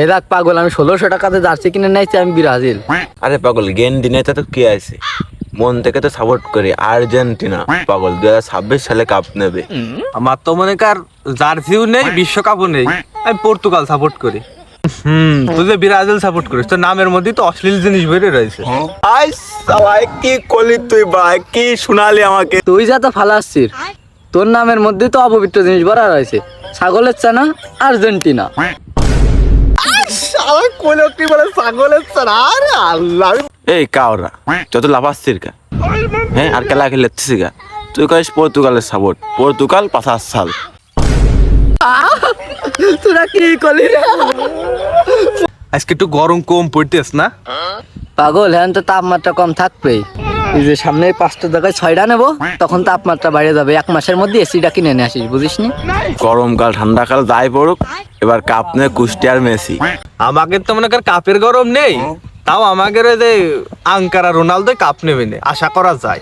এই দেখ পাগল, আমি 1600 টাকাতে জার্সি কিনে নিয়েছি, আমি ব্রাজিল। আরে পাগল, গেন দিনেতে তো কি আছে, মন থেকে তো সাপোর্ট করি আর্জেন্টিনা। পাগল 2026 সালে কাপ নেবে। আমার তো মনে কর জার্সিও নেই, বিশ্বকাপও নেই, আমি পর্তুগাল সাপোর্ট করি। তুই যে ব্রাজিল সাপোর্ট করিস, তোর নামের মধ্যেই তো অশ্লীল জিনিস বেরিয়ে রয়েছে। আই সবাই কি করলি তুই ভাই, কি শোনালি আমাকে? তুই যা তো ফালাচ্ছিস, তোর নামের মধ্যে তো অপবিত্র জিনিস ভরা রয়েছে। ছাগলের চানা আর্জেন্টিনা। সবাই কোলে কি বলে ছাগলের ছানা? আরে আল্লাহ, এই কাওরা যত লাফাচ্ছিস কা, হ্যাঁ আর খেলা খেলেছিস গা? তুই কইস পর্তুগালের সাপোর্ট, পর্তুগাল 50 সাল। তোরা কি করলি রে? আজকে একটু গরম কম পড়তেছ না? পাগল, হ্যাঁ তো তাপমাত্রা কম থাকবেই। এই যে সামনে 5টা জায়গায় 6টা নেবো, তখন তাপমাত্রা বাইরে যাবে। 1 মাসের মধ্যে এসিটা কিনে নিয়ে আসিস, বুঝিস নি? গরমকাল ঠান্ডাকাল যাই পড়ুক, এবার কাপ নিয়ে কুষ্টিয়ার মেসি। আমাকে তো মনে কর কাপের গরম নেই, তাও আমাদের ওই যে আঙ্কারা রোনালদো কাপ নেবে না, আশা করা যায়।